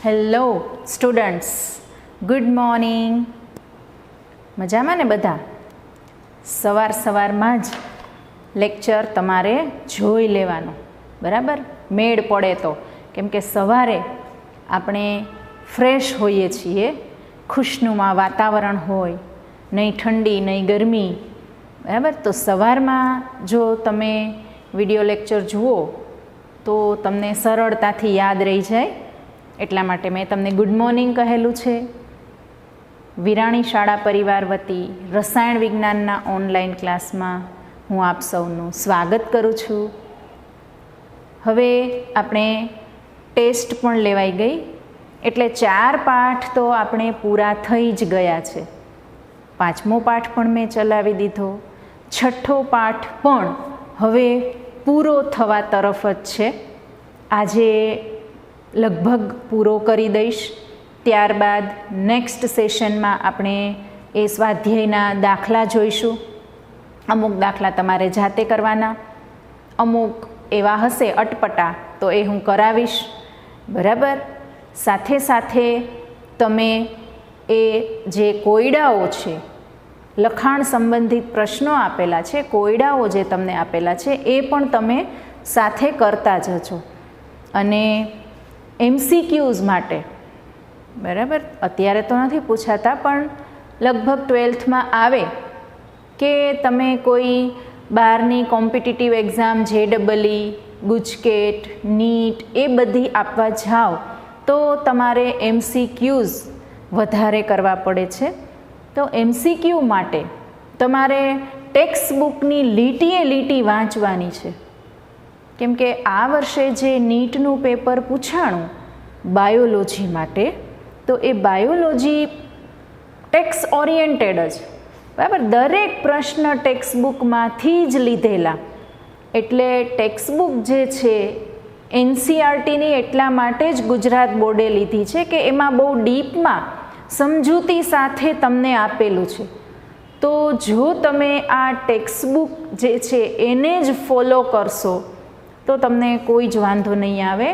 Hello students, good morning. મજામાં ને બધા? સવારમાં જ લેક્ચર તમારે જોઈ લેવાનો, બરાબર? મેળ પડે તો, કેમ કે સવારે આપણે ફ્રેશ હોઈએ છીએ, ખુશનુમા વાતાવરણ હોય, નહીં ઠંડી નહીં ગરમી, બરાબર? તો સવારમાં જો તમે વિડીયો લેક્ચર જુઓ તો તમને સરળતાથી યાદ રહી જાય. એટલા માટે મેં તમને ગુડ મોર્નિંગ કહેલું છે. વિરાણી શાળા પરિવાર વતી રસાયણ વિજ્ઞાનના ઓનલાઈન ક્લાસમાં હું આપ સૌનું સ્વાગત કરું છું. હવે આપણે ટેસ્ટ પણ લેવાઈ ગઈ, એટલે 4 પાઠ તો આપણે પૂરા થઈ જ ગયા છે. 5મો પાઠ પણ મેં ચલાવી દીધો. 6ઠ્ઠો પાઠ પણ હવે પૂરો થવા તરફ જ છે. આજે લગભગ પૂરો કરી દઈશ. ત્યારબાદ નેક્સ્ટ સેશનમાં આપણે એ સ્વાધ્યાયના દાખલા જોઈશું. અમુક દાખલા તમારે જાતે કરવાના, અમુક એવા હશે અટપટા તો એ હું કરાવીશ, બરાબર? સાથે સાથે તમે એ જે કોયડાઓ છે, લખાણ સંબંધિત પ્રશ્નો આપેલા છે, કોયડાઓ જે તમને આપેલા છે એ પણ તમે સાથે કરતા જજો. અને MCQs માટે, બરાબર, અત્યારે તો નથી પૂછાતા, પણ લગભગ 12થમાં આવે કે તમે કોઈ બહારની competitive exam JEE, GUJCET, NEET એ બધી આપવા જાઓ તો તમારે MCQs વધારે કરવા પડે છે. તો MCQ માટે તમારે ટેક્સ્ટ બુકની લીટીએ લીટી વાંચવાની છે, કેમ કે આ વર્ષે જે નીટનું પેપર પૂછાણું બાયોલોજી માટે, તો એ બાયોલોજી ટેક્સ્ટ ઓરિએન્ટેડ જ, બરાબર? દરેક પ્રશ્ન ટેક્સ્ટ બુકમાંથી જ લીધેલા. એટલે ટેક્સ્ટ બુક જે છે NCERTની એટલા માટે જ ગુજરાત બોર્ડે લીધી છે કે એમાં બહુ ડીપમાં સમજૂતી સાથે તમને આપેલું છે. તો જો તમે આ ટેક્સ્ટ બુક જે છે એને જ ફોલો કરશો તો તમને કોઈ જ વાંધો નહીં આવે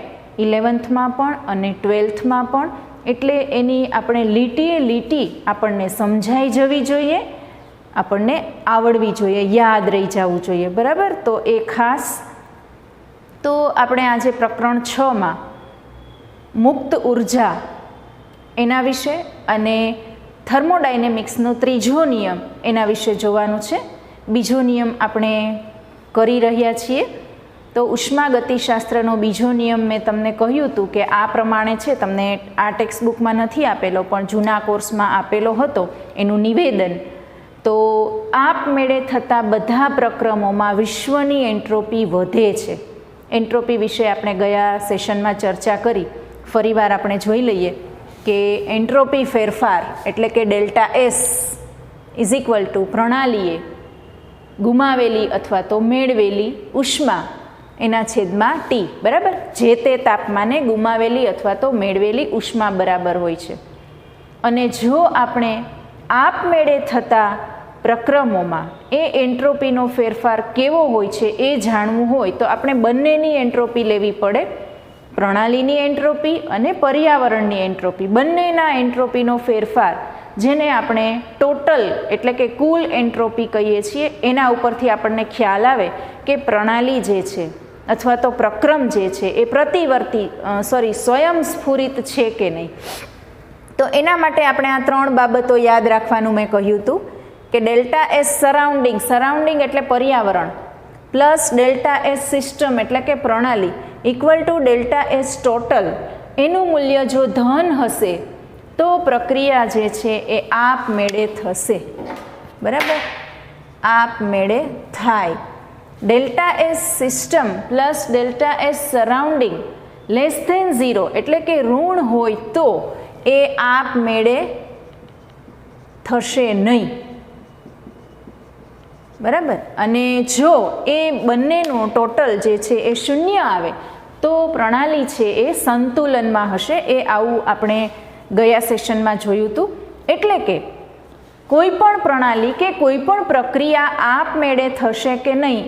11થમાં પણ અને 12થમાં પણ. એટલે એની આપણે લીટીએ લીટી આપણને સમજાઈ જવી જોઈએ, આપણને આવડવી જોઈએ, યાદ રહી જવું જોઈએ, બરાબર? તો એ ખાસ. તો આપણે આજે પ્રકરણ 6માં મુક્ત ઉર્જા એના વિશે અને થર્મોડાયનેમિક્સનો 3જો નિયમ એના વિશે જોવાનું છે. બીજો નિયમ આપણે કરી રહ્યા છીએ. તો ઉષ્માગતિશાસ્ત્રનો બીજો નિયમ મેં તમને કહ્યું હતું કે આ પ્રમાણે છે, તમને આ ટેક્સ્ટ બુકમાં નથી આપેલો પણ જૂના કોર્સમાં આપેલો હતો એનું નિવેદન. તો આપમેળે થતા બધા પ્રક્રમોમાં વિશ્વની એન્ટ્રોપી વધે છે. એન્ટ્રોપી વિશે આપણે ગયા સેશનમાં ચર્ચા કરી, ફરીવાર આપણે જોઈ લઈએ કે એન્ટ્રોપી ફેરફાર એટલે કે ΔS ઇઝ ઇક્વલ ટુ પ્રણાલીએ ગુમાવેલી અથવા તો મેળવેલી ઉષ્મા એના છેદમાં T, બરાબર? જે તે તાપમાને ગુમાવેલી અથવા તો મેળવેલી ઉષ્મા બરાબર હોય છે. અને જો આપણે આપમેળે થતા પ્રક્રમોમાં એ એન્ટ્રોપીનો ફેરફાર કેવો હોય છે એ જાણવું હોય તો આપણે બંનેની એન્ટ્રોપી લેવી પડે. પ્રણાલીની એન્ટ્રોપી અને પર્યાવરણની એન્ટ્રોપી, બંનેના એન્ટ્રોપીનો ફેરફાર, જેને આપણે ટોટલ એટલે કે કુલ એન્ટ્રોપી કહીએ છીએ, એના ઉપરથી આપણને ખ્યાલ આવે કે પ્રણાલી જે છે અથવા તો પ્રક્રમ જે છે એ સ્વયંસ્ફુરિત છે કે નહીં. તો એના માટે આપણે આ 3 બાબતો યાદ રાખવાનું મેં કહ્યું હતું કે ΔS સરાઉન્ડિંગ એટલે પર્યાવરણ પ્લસ ΔS સિસ્ટમ એટલે કે પ્રણાલી ઇક્વલ ટુ ΔS ટોટલ, એનું મૂલ્ય જો ધન હશે તો પ્રક્રિયા જે છે એ આપમેળે થશે, બરાબર? આપમેળે થાય. ΔS system plus ΔS surrounding less than 0 એટલે કે ઋણ હોય તો એ આપમેળે થશે નહીં, બરાબર? અને જો એ બંનેનું ટોટલ જે છે એ 0 આવે તો પ્રણાલી છે એ સંતુલનમાં હશે. એ આવું આપણે ગયા સેશનમાં જોયું હતું. એટલે કે કોઈ પણ પ્રણાલી કે કોઈ પણ પ્રક્રિયા આપમેળે થશે કે નહીં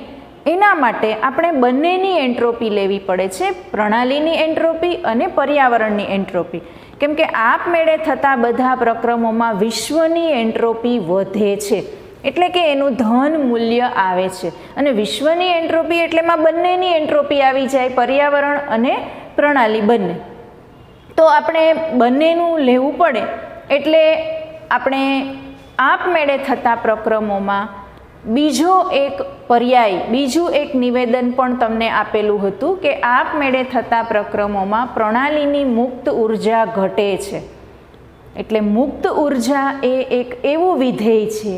એના માટે આપણે બંનેની એન્ટ્રોપી લેવી પડે છે, પ્રણાલીની એન્ટ્રોપી અને પર્યાવરણની એન્ટ્રોપી. કેમ કે આપમેળે થતા બધા પ્રક્રમોમાં વિશ્વની એન્ટ્રોપી વધે છે, એટલે કે એનું ધન મૂલ્ય આવે છે. અને વિશ્વની એન્ટ્રોપી એટલે એમાં બંનેની એન્ટ્રોપી આવી જાય, પર્યાવરણ અને પ્રણાલી બંને. તો આપણે બંનેનું લેવું પડે એટલે આપણે આપમેળે થતા પ્રક્રમોમાં બીજો એક પર્યાય, બીજું એક નિવેદન પણ તમને આપેલું હતું કે આપમેળે થતા પ્રક્રમોમાં પ્રણાલીની મુક્ત ઉર્જા ઘટે છે. એટલે મુક્ત ઉર્જા એ એક એવું વિધેય છે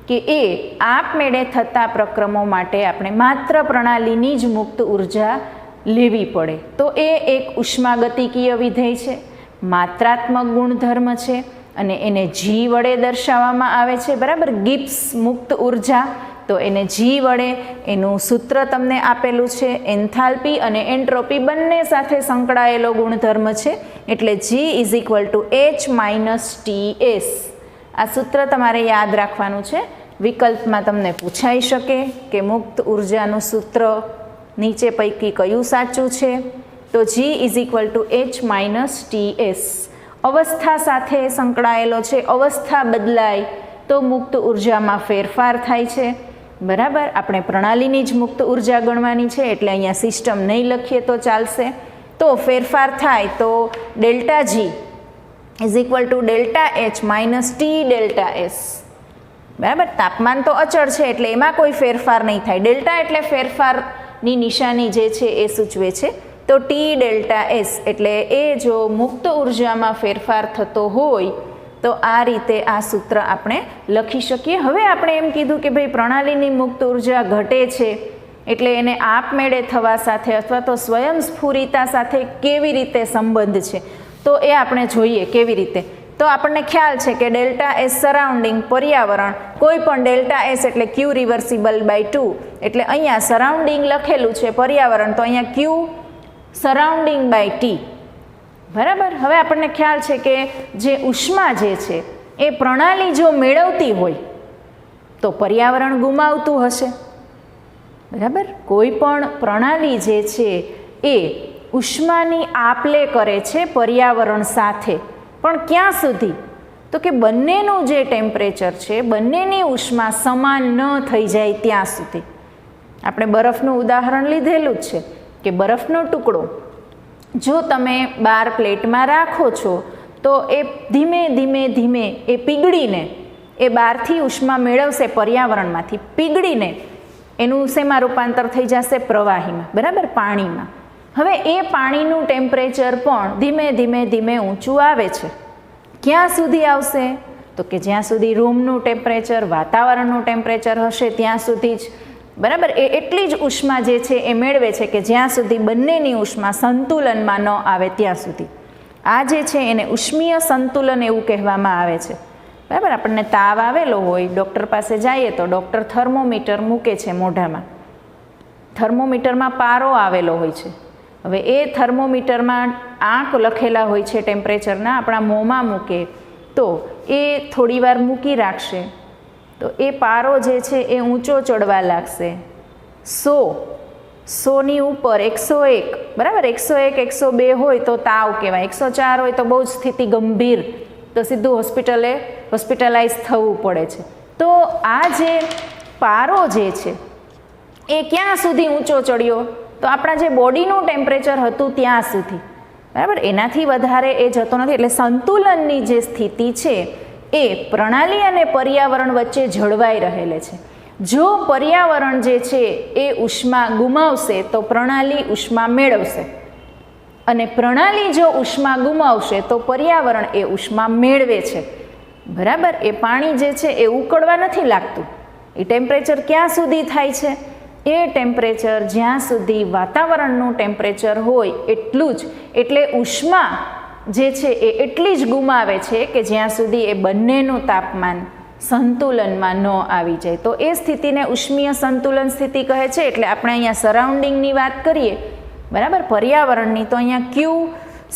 કે એ આપમેળે થતા પ્રક્રમો માટે આપણે માત્ર પ્રણાલીની જ મુક્ત ઉર્જા લેવી પડે. તો એ એક ઉષ્માગતિકીય વિધેય છે, માત્રાત્મક ગુણધર્મ છે અને એને જી વડે દર્શાવવામાં આવે છે. બરાબર, ગિબ્સ મુક્ત ઉર્જા, તો એને જી વડે, એનું સૂત્ર તમને આપેલું છે. એન્થાલ્પી અને એન્ટ્રોપી બંને સાથે સંકળાયેલો ગુણધર્મ છે, એટલે G is equal to H minus TS. આ સૂત્ર તમારે યાદ રાખવાનું છે. વિકલ્પમાં તમને પૂછાઈ શકે કે મુક્ત ઉર્જાનું સૂત્ર નીચે પૈકી કયું સાચું છે? તો G is equal to H minus TS. અવસ્થા સાથે સંકળાયેલો છે, અવસ્થા બદલાય તો મુક્ત ઉર્જામાં ફેરફાર થાય છે. બરાબર, આપણે પ્રણાલીની જ મુક્ત ઉર્જા ગણવાની છે એટલે અહીંયા સિસ્ટમ નહીં લખીએ તો ચાલશે. તો ફેરફાર થાય તો delta G is equal to delta H minus T delta S. બરાબર, તાપમાન તો અચળ છે એટલે એમાં કોઈ ફેરફાર નહીં થાય. ડેલ્ટા એટલે ફેરફારની નિશાની જે છે એ સૂચવે છે. તો ટી ડેલ્ટા એસ એટલે એ જો મુક્ત ઉર્જામાં ફેરફાર થતો હોય તો આ રીતે આ સૂત્ર આપણે લખી શકીએ. હવે આપણે એમ કીધું કે ભાઈ પ્રણાલીની મુક્ત ઉર્જા ઘટે છે એટલે એને આપમેળે થવા સાથે અથવા તો સ્વયંસ્ફુરિતા સાથે કેવી રીતે સંબંધ છે તો એ આપણે જોઈએ કેવી રીતે. તો આપણને ખ્યાલ છે કે ડેલ્ટા એસ સરાઉન્ડિંગ પર્યાવરણ, કોઈ પણ ડેલ્ટા એસ એટલે ક્યુ રિવર્સિબલ બાય 2, એટલે અહીંયા સરાઉન્ડિંગ લખેલું છે પર્યાવરણ, તો અહીંયા ક્યુ સરાઉન્ડિંગ બાય ટી. બરાબર, હવે આપણને ખ્યાલ છે કે જે ઉષ્મા જે છે એ પ્રણાલી જો મેળવતી હોય તો પર્યાવરણ ગુમાવતું હશે. બરાબર, કોઈ પણ પ્રણાલી જે છે એ ઉષ્માની આપ-લે કરે છે પર્યાવરણ સાથે, પણ ક્યાં સુધી? તો કે બંનેનું જે ટેમ્પરેચર છે, બંનેની ઉષ્મા સમાન ન થઈ જાય ત્યાં સુધી. આપણે બરફનું ઉદાહરણ લીધેલું જ છે કે બરફનો ટુકડો જો તમે 12 પ્લેટમાં રાખો છો તો એ ધીમે ધીમે ધીમે એ પીગળીને એ બહારથી ઉષ્મા મેળવશે પર્યાવરણમાંથી, પીગળીને એનું શેમાં રૂપાંતર થઈ જશે? પ્રવાહીમાં. બરાબર, પાણીમાં. હવે એ પાણીનું ટેમ્પરેચર પણ ધીમે ધીમે ધીમે ઊંચું આવે છે. ક્યાં સુધી આવશે? તો કે જ્યાં સુધી રૂમનું ટેમ્પરેચર, વાતાવરણનું ટેમ્પરેચર હશે ત્યાં સુધી જ. બરાબર, એ એટલી જ ઉષ્મા જે છે એ મેળવે છે કે જ્યાં સુધી બંનેની ઉષ્મા સંતુલનમાં ન આવે ત્યાં સુધી. આ જે છે એને ઉષ્મીય સંતુલન એવું કહેવામાં આવે છે. બરાબર, આપણને તાવ આવેલો હોય, ડૉક્ટર પાસે જઈએ તો ડૉક્ટર થર્મોમીટર મૂકે છે મોઢામાં. થર્મોમીટરમાં પારો આવેલો હોય છે. હવે એ થર્મોમીટરમાં આંક લખેલા હોય છે ટેમ્પરેચરના, આપણા મોંમાં મૂકે તો એ થોડી વાર મૂકી રાખશે તો એ પારો જે છે એ ઊંચો ચડવા લાગશે. 100ની ઉપર 101, બરાબર, 101 102 હોય તો તાવ કહેવાય, 104 હોય તો બહુ જ સ્થિતિ ગંભીર, તો સીધું હોસ્પિટલાઇઝ થવું પડે છે. તો આ જે પારો જે છે એ ક્યાં સુધી ઊંચો ચડ્યો? તો આપણા જે બોડીનું ટેમ્પરેચર હતું ત્યાં સુધી. બરાબર, એનાથી વધારે એ જતો નથી. એટલે સંતુલનની જે સ્થિતિ છે એ પ્રણાલી અને પર્યાવરણ વચ્ચે જળવાઈ રહેલે છે. જો પર્યાવરણ જે છે એ ઉષ્મા ગુમાવશે તો પ્રણાલી ઉષ્મા મેળવશે, અને પ્રણાલી જો ઉષ્મા ગુમાવશે તો પર્યાવરણ એ ઉષ્મા મેળવે છે. બરાબર, એ પાણી જે છે એ ઉકળવા નથી લાગતું. એ ટેમ્પરેચર ક્યાં સુધી થાય છે? એ ટેમ્પરેચર જ્યાં સુધી વાતાવરણનું ટેમ્પરેચર હોય એટલું જ, એટલે ઉષ્મા જે છે એ એટલી જ ગુમાવે છે કે જ્યાં સુધી એ બંનેનું તાપમાન સંતુલનમાં ન આવી જાય. તો એ સ્થિતિને ઉષ્મીય સંતુલન સ્થિતિ કહે છે. એટલે આપણે અહીંયા સરાઉન્ડિંગની વાત કરીએ, બરાબર, પર્યાવરણની, તો અહીંયા ક્યુ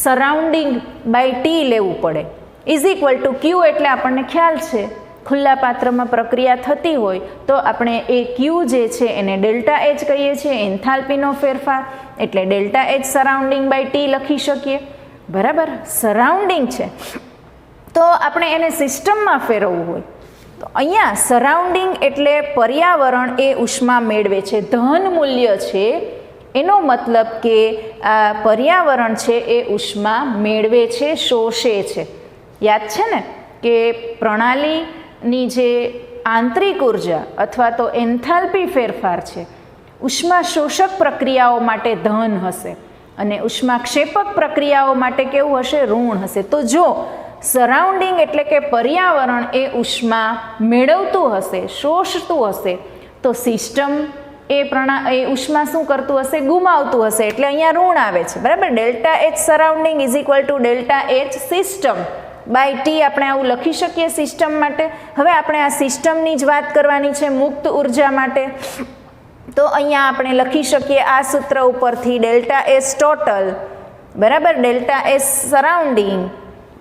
સરાઉન્ડિંગ બાય ટી લેવું પડે. ઇઝ ઇક્વલ ટુ ક્યુ એટલે આપણને ખ્યાલ છે ખુલ્લા પાત્રમાં પ્રક્રિયા થતી હોય તો આપણે એ ક્યુ જે છે એને ડેલ્ટા એચ કહીએ છીએ, એન્થાલ્પીનો ફેરફાર, એટલે delta H surrounding by T લખી શકીએ. બરાબર, સરાઉન્ડિંગ છે તો આપણે એને સિસ્ટમમાં ફેરવવું હોય તો અહીંયા સરાઉન્ડિંગ એટલે પર્યાવરણ એ ઉષ્મા મેળવે છે, ધન મૂલ્ય છે, એનો મતલબ કે આ પર્યાવરણ છે એ ઉષ્મા મેળવે છે, શોષે છે. યાદ છે ને કે પ્રણાલીની જે આંતરિક ઉર્જા અથવા તો એન્થાલ્પી ફેરફાર છે ઉષ્મા શોષક પ્રક્રિયાઓ માટે ધન હશે અને ઉષ્માક્ષેપક પ્રક્રિયાઓ માટે કેવું હશે, ઋણ હશે. તો જો સરાઉન્ડિંગ એટલે કે પર્યાવરણ એ ઉષ્મા મેળવતું હશે, શોષતું હશે, તો સિસ્ટમ એ ઉષ્મા શું કરતું હશે, ગુમાવતું હશે, એટલે અહીંયા ઋણ આવે છે. બરાબર, delta H surrounding is equal to delta H system by T આપણે આવું લખી શકીએ સિસ્ટમ માટે. હવે આપણે આ સિસ્ટમની જ વાત કરવાની છે મુક્ત ઉર્જા માટે, તો અહીંયા આપણે લખી શકીએ આ સૂત્ર ઉપરથી ડેલ્ટા એસ ટોટલ બરાબર ડેલ્ટા એસ સરાઉન્ડિંગ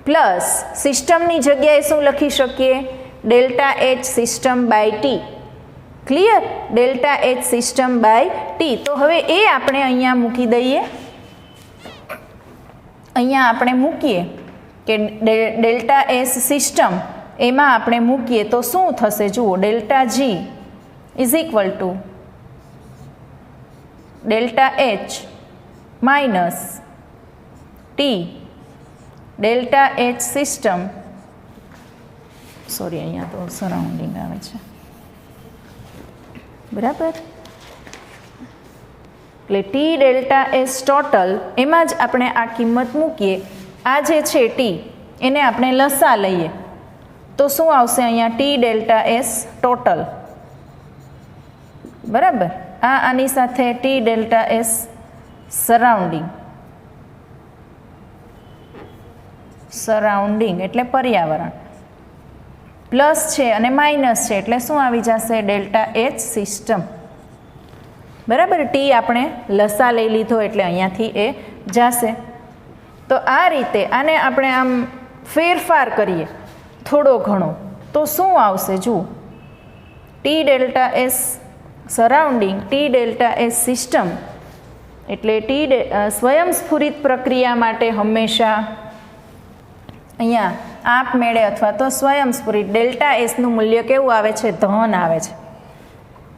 પ્લસ સિસ્ટમની જગ્યાએ શું લખી શકીએ, delta H system by T. Clear, delta H system by T. તો હવે એ આપણે અહીંયા મૂકી દઈએ, અહીંયા આપણે મૂકીએ કે ડેલ્ટા એસ સિસ્ટમ એમાં આપણે મૂકીએ તો શું થશે જુઓ, delta G is equal to delta H minus T delta H system, sorry અહીંયા તો સરાઉન્ડિંગ આવે છે. બરાબર, એટલે ટી ડેલ્ટા એસ ટોટલ એમાં જ આપણે આ કિંમત મૂકીએ. આ જે છે ટી એને આપણે લસા લઈએ તો શું આવશે અહીંયા, ટી ડેલ્ટા એસ ટોટલ. બરાબર, આની સાથે ટી ડેલ્ટા એસ સરાઉન્ડિંગ એટલે પર્યાવરણ પ્લસ છે અને માઇનસ છે એટલે શું આવી જશે, ડેલ્ટા એચ સિસ્ટમ. બરાબર, ટી આપણે લસા લઈ લીધો એટલે અહીંયાથી એ જશે. તો આ રીતે આને આપણે આમ ફેરફાર કરીએ થોડો ઘણો તો શું આવશે જુઓ, T delta S surrounding T delta S system એટલે સ્વયંસ્ફુરિત પ્રક્રિયા માટે હંમેશા અહીંયા આપમેળે અથવા તો સ્વયંસ્ફુરિત ડેલ્ટા એસનું મૂલ્ય કેવું આવે છે, ધન આવે છે.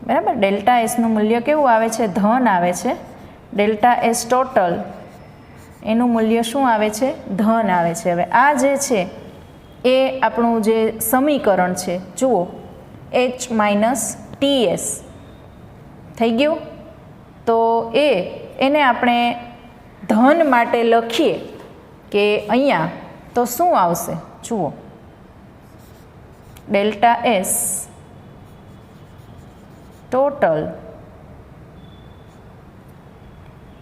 બરાબર, ડેલ્ટા એસનું મૂલ્ય કેવું આવે છે, ધન આવે છે. ડેલ્ટા એસ ટોટલ એનું મૂલ્ય શું આવે છે, ધન આવે છે. હવે આ જે છે એ આપણું જે સમીકરણ છે જુઓ, એચ માઇનસ ટીએસ થઈ ગયું. તો એને આપણે ધન માટે લખીએ કે અહીંયા તો શું આવશે જુઓ, delta S total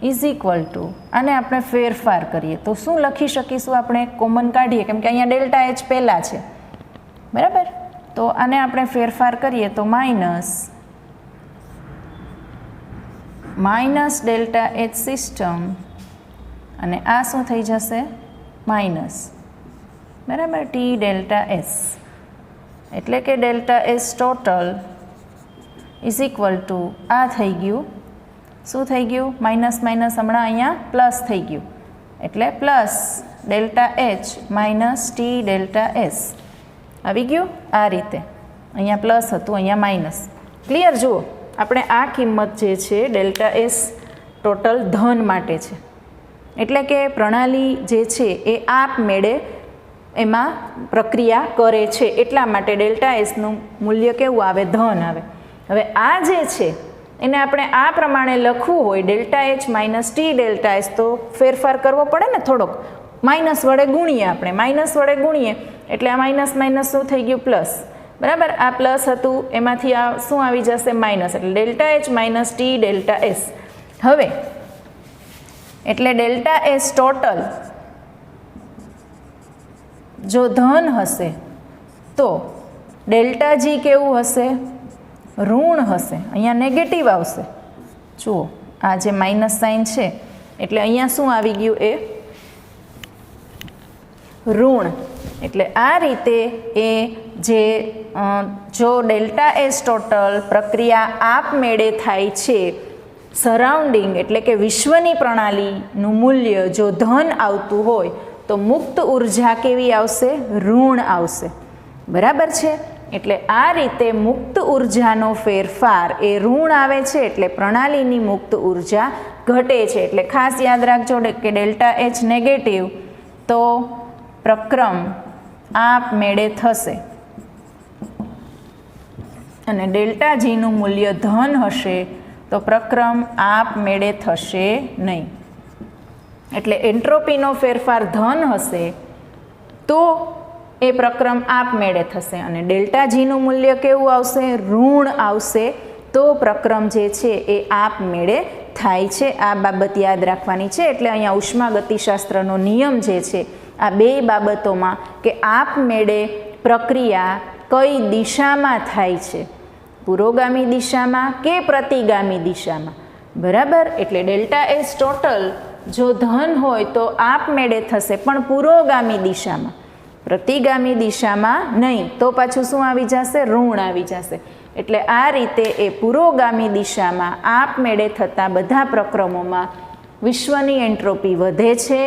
is equal two, આને આપણે ફેરફાર કરીએ તો શું લખી શકીશું, આપણે કોમન કાઢીએ કેમ કે અહીંયા ડેલ્ટા એચ પહેલાં છે. બરાબર, તો આને આપણે ફેરફાર કરીએ તો માઇનસ ડેલ્ટા એચ સિસ્ટમ અને આ શું થઈ જશે, માઇનસ. બરાબર, ટી ડેલ્ટા એસ એટલે કે delta S total is equal two આ થઈ ગયું, શું થઈ ગયું, માઇનસ માઇનસ હમણાં અહીંયા પ્લસ થઈ ગયું એટલે plus delta H minus T delta S આવી ગયું. આ રીતે અહીંયા પ્લસ હતું, અહીંયા માઇનસ. ક્લિયર, જુઓ આપણે આ કિંમત જે છે ડેલ્ટા એસ ટોટલ ધન માટે છે એટલે કે પ્રણાલી જે છે એ આપમેળે એમાં પ્રક્રિયા કરે છે એટલા માટે ડેલ્ટા એસનું મૂલ્ય કેવું આવે, ધન આવે. હવે આ જે છે એને આપણે આ પ્રમાણે લખવું હોય delta H minus T delta S તો ફેરફાર કરવો પડે ને થોડોક, માઇનસ વડે ગુણીએ આપણે, માઇનસ વડે ગુણીએ એટલે આ માઇનસ માઇનસ શું થઈ ગયું, પ્લસ. બરાબર, આ પ્લસ હતું એમાંથી આ શું આવી જશે, માઇનસ, એટલે delta H minus T delta S. હવે એટલે ડેલ્ટા એસ ટોટલ જો ધન હશે તો ડેલ્ટા જી કેવું હશે, ઋણ હશે, અહીંયા નેગેટિવ આવશે. જુઓ આ જે માઇનસ સાઇન છે એટલે અહીંયા શું આવી ગયું, એ ઋણ. એટલે આ રીતે એ જે જો ડેલ્ટા એસ ટોટલ પ્રક્રિયા આપમેળે થાય છે, સરાઉન્ડિંગ એટલે કે વિશ્વની પ્રણાલીનું મૂલ્ય જો ધન આવતું હોય તો મુક્ત ઉર્જા કેવી આવશે? ઋણ આવશે. બરાબર છે. એટલે આ રીતે મુક્ત ઉર્જાનો ફેરફાર એ ઋણ આવે છે, એટલે પ્રણાલીની મુક્ત ઉર્જા ઘટે છે. એટલે ખાસ યાદ રાખજો કે ડેલ્ટા એચ નેગેટિવ તો પ્રક્રમ આપમેળે થશે અને ડેલ્ટા જીનું મૂલ્ય ધન હશે તો પ્રક્રમ આપમેળે થશે નહીં. એટલે એન્ટ્રોપીનો ફેરફાર ધન હશે તો એ પ્રક્રમ આપમેળે થશે અને ડેલ્ટા જીનું મૂલ્ય કેવું આવશે? ઋણ આવશે તો પ્રક્રમ જે છે એ આપમેળે થાય છે. આ બાબત યાદ રાખવાની છે. એટલે અહીંયા ઉષ્માગતિશાસ્ત્રનો નિયમ જે છે આ બે બાબતોમાં કે આપમેળે પ્રક્રિયા કઈ દિશામાં થાય છે, પુરોગામી દિશામાં કે પ્રતિગામી દિશામાં. બરાબર. એટલે ડેલ્ટા એસ ટોટલ જો ધન હોય તો આપમેળે થશે પણ પુરોગામી દિશામાં, પ્રતિગામી દિશામાં નહીં. તો પાછું શું આવી જશે? ઋણ આવી જશે. એટલે આ રીતે એ પુરોગામી દિશામાં આપમેળે થતા બધા પ્રક્રમોમાં વિશ્વની એન્ટ્રોપી વધે છે,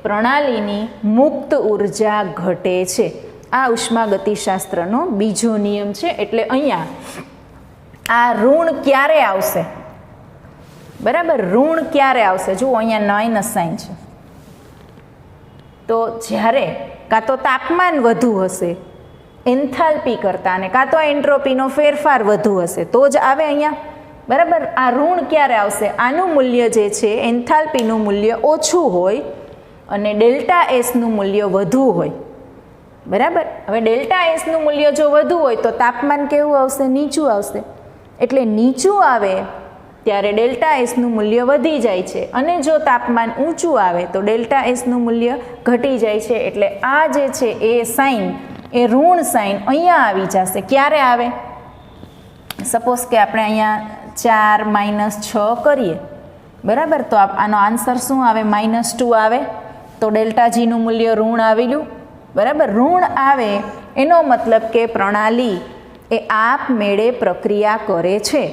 પ્રણાલીની મુક્ત ઉર્જા ઘટે છે. આ ઉષ્માગતિશાસ્ત્રનો બીજો નિયમ છે. એટલે અહીંયા આ ઋણ ક્યારે આવશે? બરાબર. ઋણ ક્યારે આવશે? જુઓ અહીંયા માઇનસ સાઇન છે. તો જ્યારે કાં તો તાપમાન વધુ હશે એન્થાલ્પી કરતાં અને કાં તો એન્ટ્રોપીનો ફેરફાર વધુ હશે તો જ આવે અહીંયા. બરાબર. આ ઋણ ક્યારે આવશે? આનું મૂલ્ય જે છે એન્થાલ્પીનું મૂલ્ય ઓછું હોય અને ડેલ્ટા એસનું મૂલ્ય વધુ હોય. બરાબર. હવે ડેલ્ટા એસનું મૂલ્ય જો વધુ હોય તો તાપમાન કેવું આવશે? નીચું આવશે. એટલે નીચું આવે ત્યારે ડેલ્ટા એસનું મૂલ્ય વધી જાય છે અને જો તાપમાન ઊંચું આવે તો ડેલ્ટા એસનું મૂલ્ય ઘટી જાય છે. એટલે આ જે છે એ સાઇન, એ ઋણ સાઇન અહીંયા આવી જશે. ક્યારે આવે? સપોઝ કે આપણે અહીંયા 4 - 6 કરીએ. બરાબર. તો આનો આન્સર શું આવે? -2 આવે. તો ડેલ્ટા જીનું મૂલ્ય ઋણ આવેલું. બરાબર. ઋણ આવે એનો મતલબ કે પ્રણાલી એ આપમેળે પ્રક્રિયા કરે છે.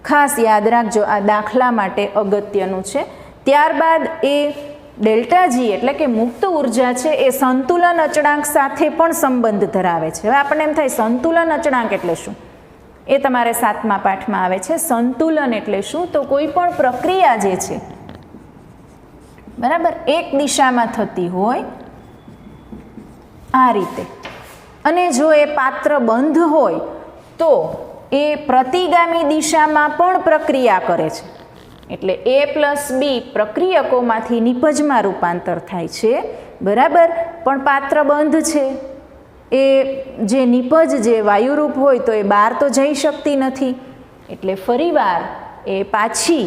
ખાસ યાદ રાખજો, આ દાખલા માટે અગત્યનું છે. ત્યારબાદ એ ડેલ્ટા જી એટલે કે મુક્ત ઉર્જા છે એ સંતુલન અચળાંક સાથે પણ સંબંધ ધરાવે છે. હવે આપણને એમ થાય સંતુલન અચળાંક એટલે શું? એ તમારે 7મા પાઠમાં આવે છે. સંતુલન એટલે શું? તો કોઈ પણ પ્રક્રિયા જે છે બરાબર એક દિશામાં થતી હોય આ રીતે, અને જો એ પાત્ર બંધ હોય તો એ પ્રતિગામી દિશામાં પણ પ્રક્રિયા કરે છે. એટલે A+B પ્રક્રિયકોમાંથી નિપજમાં રૂપાંતર થાય છે. બરાબર. પણ પાત્ર બંધ છે, એ જે નિપજ જે વાયુરૂપ હોય તો એ બહાર તો જઈ શકતી નથી. એટલે ફરીવાર એ પાછી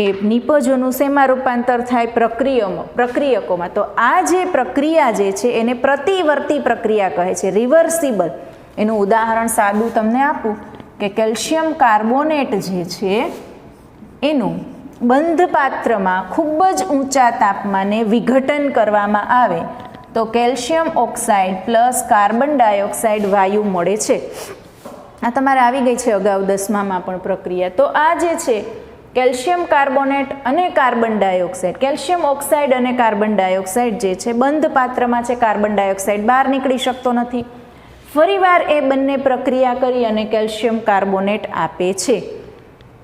એ નિપજોનું શેમાં રૂપાંતર થાય? પ્રક્રિયકોમાં. તો આ જે પ્રક્રિયા જે છે એને પ્રતિવર્તી પ્રક્રિયા કહે છે, રિવર્સિબલ. એનું ઉદાહરણ સાદું તમને આપું કે કેલ્શિયમ કાર્બોનેટ જે છે એનું બંધ પાત્રમાં ખૂબ જ ઊંચા તાપમાને વિઘટન કરવામાં આવે તો calcium oxide plus carbon dioxide વાયુ મળે છે. આ તમારે આવી ગઈ છે અગાઉ 10મામાં પણ પ્રક્રિયા. તો આ જે છે કેલ્શિયમ કાર્બોનેટ અને કાર્બન ડાયોક્સાઇડ, કેલ્શિયમ ઓક્સાઇડ અને કાર્બન ડાયોક્સાઇડ જે છે બંધ પાત્રમાં છે, કાર્બન ડાયોક્સાઇડ બહાર નીકળી શકતો નથી. ફરીવાર એ બંને પ્રક્રિયા કરી અને કેલ્શિયમ કાર્બોનેટ આપે છે.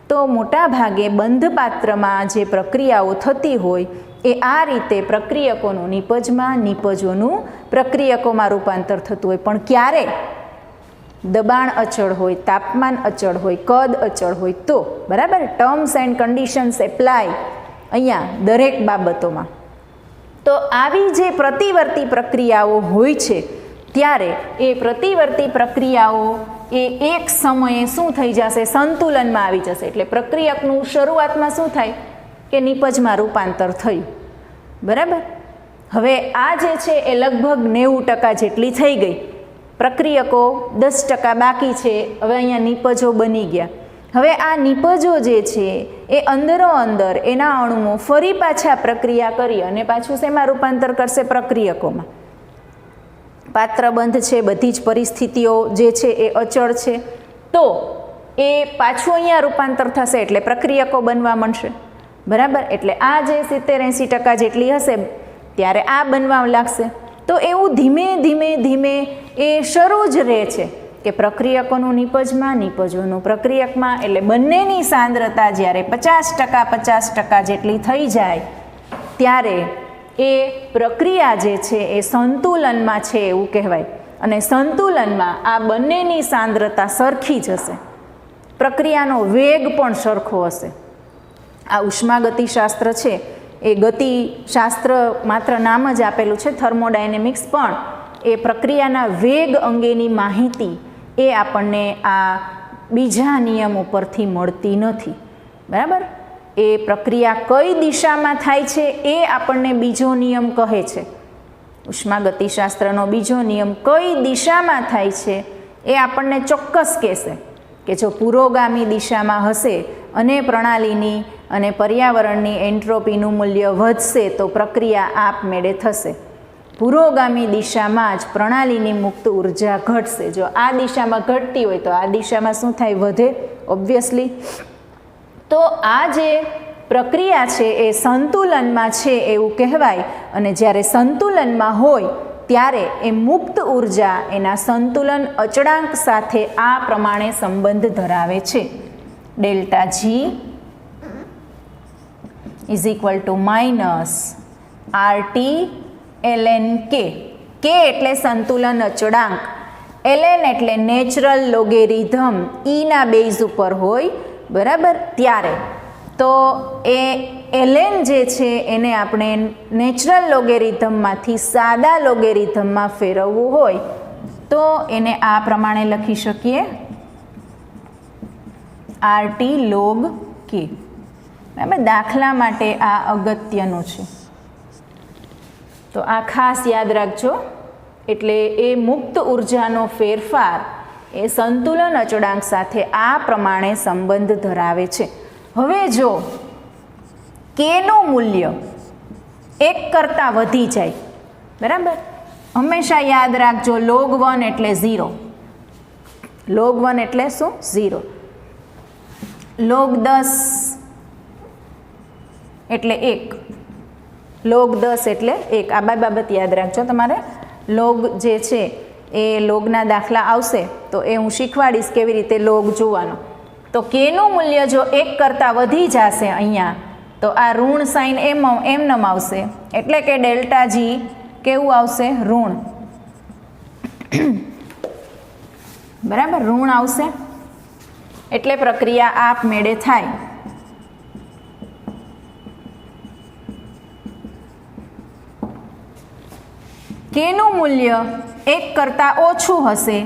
તો મોટા ભાગે બંધ પાત્રમાં જે પ્રક્રિયાઓ થતી હોય એ આ રીતે પ્રક્રિયકોનું નિપજમાં, નિપજોનું પ્રક્રિયકોમાં રૂપાંતર થતું હોય. પણ ક્યારે? દબાણ અચળ હોય, તાપમાન અચળ હોય, કદ અચળ હોય તો. બરાબર. ટર્મ્સ એન્ડ કન્ડિશન્સ એપ્લાય અહીંયા દરેક બાબતોમાં. તો આવી જે પ્રતિવર્તી પ્રક્રિયાઓ હોય છે ત્યારે એ પ્રતિવર્તી પ્રક્રિયાઓ એ એક સમયે શું થઈ જશે? સંતુલનમાં આવી જશે. એટલે પ્રક્રિયકનું શરૂઆતમાં શું થાય કે નિપજમાં રૂપાંતર થયું. બરાબર. હવે આ જે છે એ લગભગ 90% જેટલી થઈ ગઈ. પ્રક્રિયકો 10% બાકી છે. હવે અહીંયા નિપજો બની ગયા. હવે આ નિપજો જે છે એ અંદરો અંદર એના અણુઓ ફરી પાછા પ્રક્રિયા કરી અને પાછું શેમાં રૂપાંતર કરશે? પ્રક્રિયકોમાં. પાત્ર બંધ છે, બધી જ પરિસ્થિતિઓ જે છે એ અચળ છે, તો એ પાછું અહીંયા રૂપાંતર થશે એટલે પ્રક્રિયકો બનવા માંડશે, બરાબર. એટલે આ જે 70-80% જેટલી હશે ત્યારે આ બનવા લાગશે. તો એવું ધીમે ધીમે ધીમે એ શરૂ જ રહે છે કે પ્રક્રિયકોનું નિપજમાં, નિપજોનું પ્રક્રિયકમાં, એટલે બંનેની સાંદ્રતા જ્યારે 50% જેટલી થઈ જાય ત્યારે એ પ્રક્રિયા જે છે એ સંતુલનમાં છે એવું કહેવાય. અને સંતુલનમાં આ બંનેની સાંદ્રતા સરખી જ હશે, પ્રક્રિયાનો વેગ પણ સરખો હશે. આ ઉષ્માગતિશાસ્ત્ર છે એ ગતિશાસ્ત્ર માત્ર નામ જ આપેલું છે, થર્મોડાયનેમિક્સ, પણ એ પ્રક્રિયાના વેગ અંગેની માહિતી એ આપણને આ બીજા નિયમ ઉપરથી મળતી નથી, બરાબર. એ પ્રક્રિયા કઈ દિશામાં થાય છે એ આપણને બીજો નિયમ કહે છે. ઉષ્માગતિશાસ્ત્રનો બીજો નિયમ કઈ દિશામાં થાય છે એ આપણને ચોક્કસ કહેશે કે જો પુરોગામી દિશામાં હશે અને પ્રણાલીની અને પર્યાવરણની એન્ટ્રોપીનું મૂલ્ય વધશે તો પ્રક્રિયા આપમેળે થશે. પુરોગામી દિશામાં જ પ્રણાલીની મુક્ત ઉર્જા ઘટશે. જો આ દિશામાં ઘટતી હોય તો આ દિશામાં શું થાય? વધે, ઓબ્વિયસલી. તો આ જે પ્રક્રિયા છે એ સંતુલનમાં છે એવું કહેવાય. અને જ્યારે સંતુલનમાં હોય ત્યારે એ મુક્ત ઉર્જા એના સંતુલન અચળાંક સાથે આ પ્રમાણે સંબંધ ધરાવે છે. Delta G is equal to minus RT ln K. K એટલે સંતુલન અચળાંક, ln એટલે નેચરલ લોગેરિધમ, ઈના બેઝ ઉપર હોય, બરાબર. ત્યારે તો એ ln જે છે એને આપણે નેચરલ લોગેરિધમમાંથી સાદા લોગેરિધમમાં ફેરવવું હોય તો એને આ પ્રમાણે લખી શકીએ, RT log K. બરાબર. દાખલા માટે આ અગત્યનું છે, તો આ ખાસ યાદ રાખજો. એટલે એ મુક્ત ઉર્જાનો ફેરફાર એ સંતુલન અચળાંક સાથે આ પ્રમાણે સંબંધ ધરાવે છે. હવે જો કેનું મૂલ્ય 1 કરતાં વધી જાય, બરાબર, હંમેશા યાદ રાખજો log 1 એટલે 0. log 1 એટલે શું? 0. log 10 એટલે 1. log 10 એટલે 1. આ બાબત યાદ રાખજો તમારે. log જે છે એ લોગના દાખલા આવશે તો એ હું શીખવાડીશ કેવી રીતે લોગ જોવાનો. તો કેનું મૂલ્ય જો 1 કરતાં વધી જશે અહીંયા તો આ ઋણ સાઇન એમનેમ આવશે, એટલે કે ડેલ્ટા જી કેવું આવશે? ઋણ, બરાબર, ઋણ આવશે. એટલે પ્રક્રિયા આપમેળે થાય. કેનું મૂલ્ય 1 કરતાં ઓછું હશે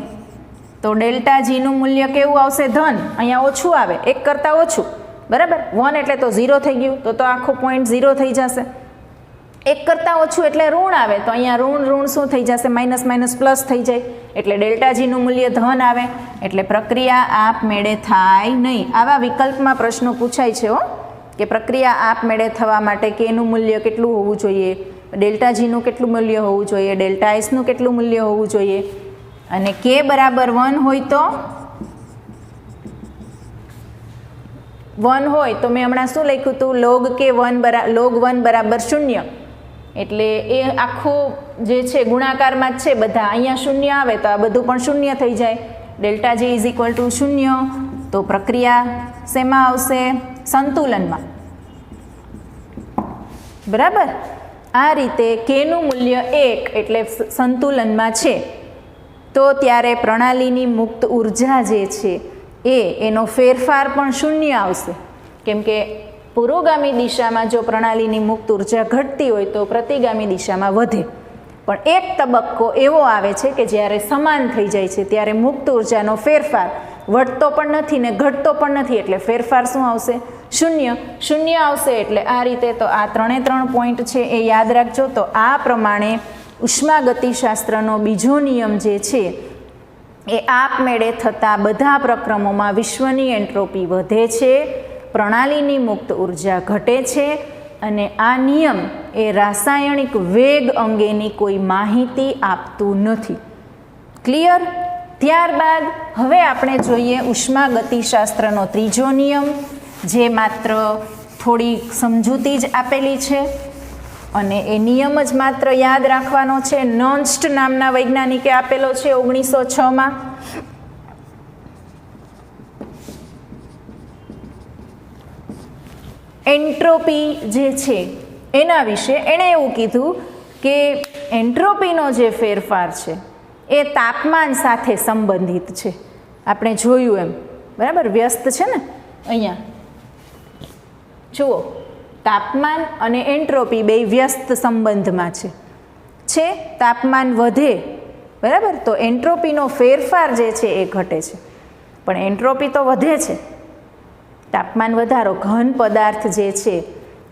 તો ડેલ્ટા જીનું મૂલ્ય કેવું આવશે? ધન. અહીંયા ઓછું આવે, 1 કરતાં ઓછું, બરાબર. 1 એટલે તો 0 થઈ ગયું, તો આખો પોઈન્ટ 0 થઈ જશે. 1 કરતાં ઓછું એટલે ઋણ આવે, તો અહીંયા ઋણ શું થઈ જશે? માઇનસ માઇનસ પ્લસ થઈ જાય, એટલે ડેલ્ટા જીનું મૂલ્ય ધન આવે. એટલે પ્રક્રિયા આપમેળે થાય નહીં. આવા વિકલ્પમાં પ્રશ્નો પૂછાય છે કે પ્રક્રિયા આપમેળે થવા માટે કેનું મૂલ્ય કેટલું હોવું જોઈએ, ડેલ્ટા જીનું કેટલું મૂલ્ય હોવું જોઈએ, ડેલ્ટા એસનું કેટલું મૂલ્ય હોવું જોઈએ. અને કે બરાબર 1 હોય તો 1 હોય તો મેં હમણાં શું લખ્યું હતું? log 1 બરાબર 0. એટલે એ આખું જે છે ગુણાકારમાં જ છે બધા. અહીંયા 0 આવે તો આ બધું પણ 0 થઈ જાય. Delta G is equal to 0. તો પ્રક્રિયા શેમાં આવશે? સંતુલનમાં, બરાબર. આ રીતે કેનું મૂલ્ય 1 એટલે સંતુલનમાં છે તો ત્યારે પ્રણાલીની મુક્ત ઉર્જા જે છે એનો ફેરફાર પણ 0 આવશે. કેમ કે પુરોગામી દિશામાં જો પ્રણાલીની મુક્ત ઉર્જા ઘટતી હોય તો પ્રતિગામી દિશામાં વધે. પણ એક તબક્કો એવો આવે છે કે જ્યારે સમાન થઈ જાય છે ત્યારે મુક્ત ઉર્જાનો ફેરફાર વધતો પણ નથી ને ઘટતો પણ નથી, એટલે ફેરફાર શું આવશે? 0 આવશે. એટલે આ રીતે તો આ 3 પોઈન્ટ છે એ યાદ રાખજો. તો આ પ્રમાણે ઉષ્માગતિશાસ્ત્રનો બીજો નિયમ જે છે એ આપમેળે થતા બધા પ્રક્રમોમાં વિશ્વની એન્ટ્રોપી વધે છે, પ્રણાલીની મુક્ત ઉર્જા ઘટે છે અને આ નિયમ એ રાસાયણિક વેગ અંગેની કોઈ માહિતી આપતું નથી. ક્લિયર? ત્યારબાદ હવે આપણે જોઈએ ઉષ્માગતિશાસ્ત્રનો ત્રીજો નિયમ, જે માત્ર થોડી સમજૂતી જ આપેલી છે અને એ નિયમ જ માત્ર યાદ રાખવાનો છે. નર્સ્ટ નામના વૈજ્ઞાનિકે આપેલો છે 1906માં. એન્ટ્રોપી જે છે એના વિશે એણે એવું કીધું કે એન્ટ્રોપીનો જે ફેરફાર છે એ તાપમાન સાથે સંબંધિત છે. આપણે જોયું એમ, બરાબર? વ્યસ્ત છે ને અહીંયા જુઓ, તાપમાન અને એન્ટ્રોપી બે વ્યસ્ત સંબંધમાં છે. તાપમાન વધે, બરાબર, તો એન્ટ્રોપીનો ફેરફાર જે છે એ ઘટે છે, પણ એન્ટ્રોપી તો વધે છે. તાપમાન વધારો ઘન પદાર્થ જે છે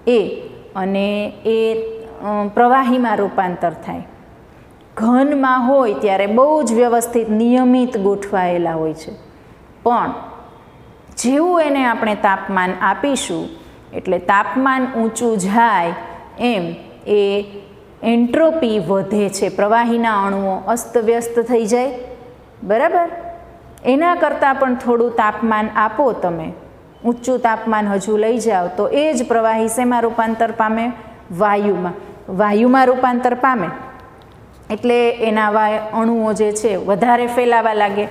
એ, અને એ પ્રવાહીમાં રૂપાંતર થાય. ઘનમાં હોય ત્યારે બહુ જ વ્યવસ્થિત નિયમિત ગોઠવાયેલા હોય છે, પણ જેવું એને આપણે તાપમાન આપીશું એટલે તાપમાન ઊંચું જાય એમ એ એન્ટ્રોપી વધે છે. પ્રવાહીના અણુઓ અસ્તવ્યસ્ત થઈ જાય, બરાબર? એના કરતાં પણ થોડું તાપમાન આપો તમે, ઊંચું તાપમાન હજુ લઈ જાઓ તો એ જ પ્રવાહી શેમાં રૂપાંતર પામે? વાયુમાં રૂપાંતર પામે. એટલે એના અણુઓ જે છે વધારે ફેલાવા લાગે.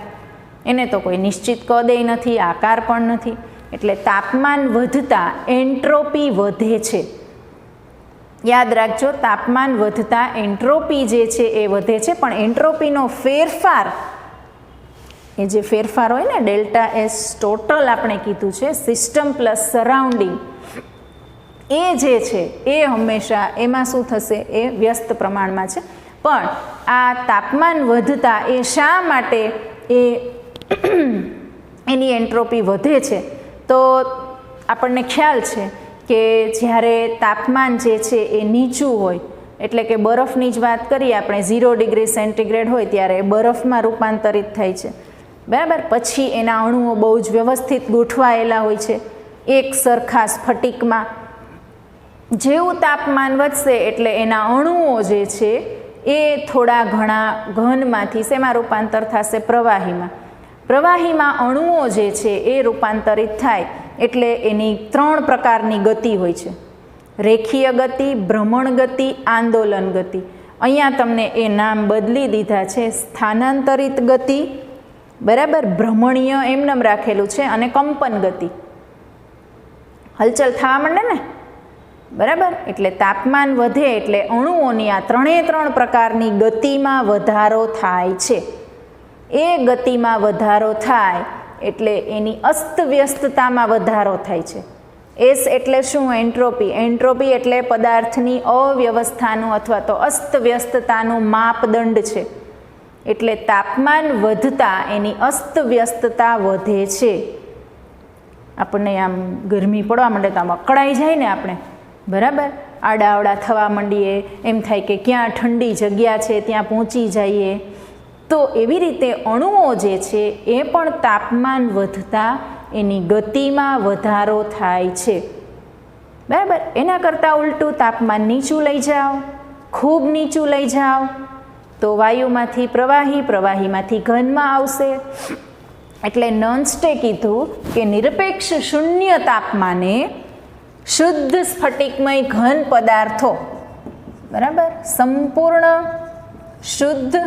એને તો કોઈ નિશ્ચિત કદ નથી, આકાર પણ નથી. એટલે તાપમાન વધતા એન્ટ્રોપી વધે છે. યાદ રાખજો, તાપમાન વધતા એન્ટ્રોપી જે છે એ વધે છે, પણ એન્ટ્રોપીનો ફેરફાર, એ જે ફેરફાર હોય ને ડેલ્ટા એસ ટોટલ આપણે કીધું છે, સિસ્ટમ પ્લસ સરાઉન્ડિંગ, એ જે છે એ હંમેશા એમાં શું થશે? એ વ્યસ્ત પ્રમાણમાં છે. પણ આ તાપમાન વધતા એ શા માટે એની એન્ટ્રોપી વધે છે? તો આપણને ખ્યાલ છે કે જ્યારે તાપમાન જે છે એ નીચું હોય, એટલે કે બરફની જ વાત કરીએ આપણે, 0 ડિગ્રી સેન્ટીગ્રેડ હોય ત્યારે બરફમાં રૂપાંતરિત થાય છે, બરાબર? પછી એના અણુઓ બહુ જ વ્યવસ્થિત ગોઠવાયેલા હોય છે એક સરખા સ્ફટિકમાં. જેવું તાપમાન વધશે એટલે એના અણુઓ જે છે એ થોડા ઘણા ઘનમાંથી શેમાં રૂપાંતર થશે? પ્રવાહીમાં અણુઓ જે છે એ રૂપાંતરિત થાય એટલે એની 3 પ્રકારની ગતિ હોય છે: રેખીય ગતિ, ભ્રમણ ગતિ, આંદોલન ગતિ. અહીંયા તમને એ નામ બદલી દીધા છે, સ્થાનાંતરિત ગતિ, બરાબર, ભ્રમણીય એમનેમ રાખેલું છે, અને કંપન ગતિ. હલચલ થવા માંડે ને, બરાબર? એટલે તાપમાન વધે એટલે અણુઓની આ 3 પ્રકારની ગતિમાં વધારો થાય છે. એ ગતિમાં વધારો થાય એટલે એની અસ્તવ્યસ્તતામાં વધારો થાય છે. એસ એટલે શું? એન્ટ્રોપી. એન્ટ્રોપી એટલે પદાર્થની અવ્યવસ્થાનું અથવા તો અસ્તવ્યસ્તતાનું માપદંડ છે. એટલે તાપમાન વધતા એની અસ્તવ્યસ્તતા વધે છે. આપણને આમ ગરમી પડવા માંડે તો આમ અકળાઈ જાય ને આપણે, બરાબર? આડાઅવડા થવા માંડીએ, એમ થાય કે ક્યાં ઠંડી જગ્યા છે ત્યાં પહોંચી જઈએ. તો એવી રીતે અણુઓ જે છે એ પણ તાપમાન વધતા એની ગતિમાં વધારો થાય છે, બરાબર? એના કરતાં ઉલટું તાપમાન નીચું લઈ જાઓ, ખૂબ નીચું લઈ જાઓ તો વાયુમાંથી પ્રવાહી, પ્રવાહીમાંથી ઘનમાં આવશે. એટલે નર્સ્ટે કીધું કે નિરપેક્ષ શૂન્ય તાપમાને શુદ્ધ સ્ફટિકમય ઘન પદાર્થો, બરાબર, સંપૂર્ણ શુદ્ધ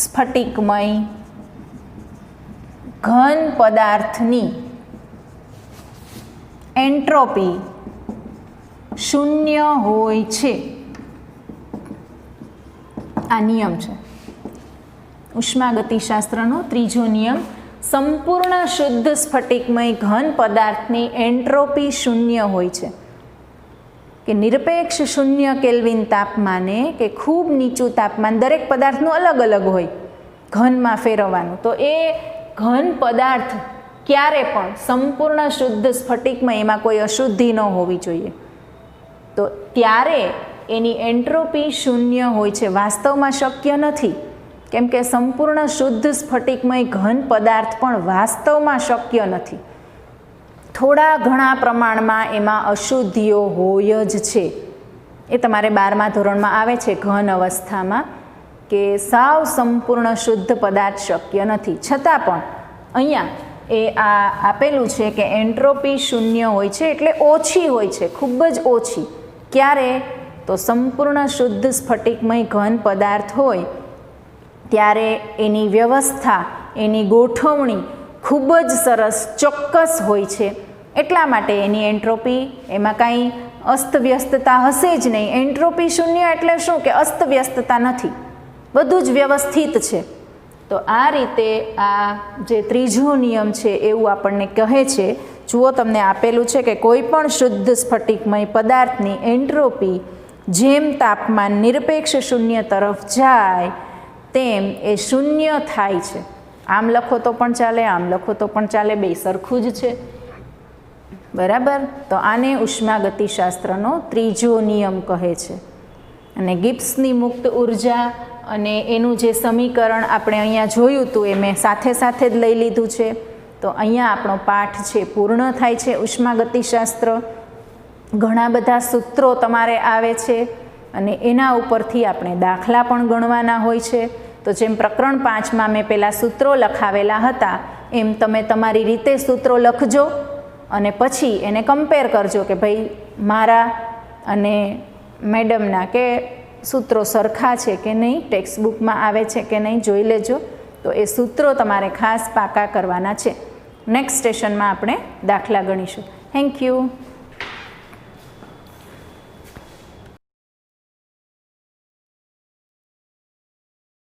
સ્ફટિકમય ઘન પદાર્થની એન્ટ્રોપી શૂન્ય હોય છે. આ નિયમ છે ઉષ્માગતિશાસ્ત્રનો ત્રીજો નિયમ. સંપૂર્ણ શુદ્ધ સ્ફટિકમય ઘન પદાર્થની એન્ટ્રોપી શૂન્ય હોય છે. કે નિરપેક્ષ 0 કેલ્વિન તાપમાને કે ખૂબ નીચું તાપમાન, દરેક પદાર્થનું અલગ અલગ હોય ઘનમાં ફેરવવાનું, તો એ ઘન પદાર્થ ક્યારે પણ સંપૂર્ણ શુદ્ધ સ્ફટિકમય, એમાં કોઈ અશુદ્ધિ ન હોવી જોઈએ, તો ત્યારે એની એન્ટ્રોપી શૂન્ય હોય છે. વાસ્તવમાં શક્ય નથી, કેમ કે સંપૂર્ણ શુદ્ધ સ્ફટિકમય ઘન પદાર્થ પણ વાસ્તવમાં શક્ય નથી. થોડા ઘણા પ્રમાણમાં એમાં અશુદ્ધિઓ હોય જ છે. એ તમારે 12મા ધોરણમાં આવે છે ઘન અવસ્થામાં કે સાવ સંપૂર્ણ શુદ્ધ પદાર્થ શક્ય નથી. છતાં પણ અહીંયા એ આ આપેલું છે કે એન્ટ્રોપી શૂન્ય હોય છે, એટલે ઓછી હોય છે, ખૂબ જ ઓછી. ક્યારે? તો સંપૂર્ણ શુદ્ધ સ્ફટિકમય ઘન પદાર્થ હોય ત્યારે એની વ્યવસ્થા, એની ગોઠવણી ખૂબ જ સરસ ચોક્કસ હોય છે. એટલા માટે એની એન્ટ્રોપી, એમાં કાંઈ અસ્તવ્યસ્તતા હશે જ નહીં. એન્ટ્રોપી શૂન્ય એટલે શું? કે અસ્તવ્યસ્તતા નથી, બધું જ વ્યવસ્થિત છે. તો આ રીતે આ જે ત્રીજો નિયમ છે એવું આપણને કહે છે. જુઓ, તમને આપેલું છે કે કોઈ પણ શુદ્ધ સ્ફટિકમય પદાર્થની એન્ટ્રોપી જેમ તાપમાન નિરપેક્ષ શૂન્ય તરફ જાય તેમ એ શૂન્ય થાય છે. આમ લખો તો પણ ચાલે, આમ લખો તો પણ ચાલે, બે સરખું જ છે. બરાબર? તો આને ઉષ્માગતિશાસ્ત્રનો ત્રીજો નિયમ કહે છે. અને ગિબ્સની મુક્ત ઉર્જા અને એનું જે સમીકરણ આપણે અહીંયા જોયું હતું એ મેં સાથે સાથે જ લઈ લીધું છે. તો અહીંયા આપણો પાઠ છે પૂર્ણ થાય છે. ઉષ્માગતિશાસ્ત્ર ઘણા બધા સૂત્રો તમારે આવે છે અને એના ઉપરથી આપણે દાખલા પણ ગણવાના હોય છે. તો જેમ પ્રકરણ 5માં મેં પહેલાં સૂત્રો લખાવેલા હતા એમ તમે તમારી રીતે સૂત્રો લખજો અને પછી એને કમ્પેર કરજો કે ભાઈ મારા અને મેડમના કે સૂત્રો સરખા છે કે નહીં, ટેક્સ્ટ બુકમાં આવે છે કે નહીં, જોઈ લેજો. તો એ સૂત્રો તમારે ખાસ પાકા કરવાના છે. નેક્સ્ટ સેશનમાં આપણે દાખલા ગણીશું. Thank you.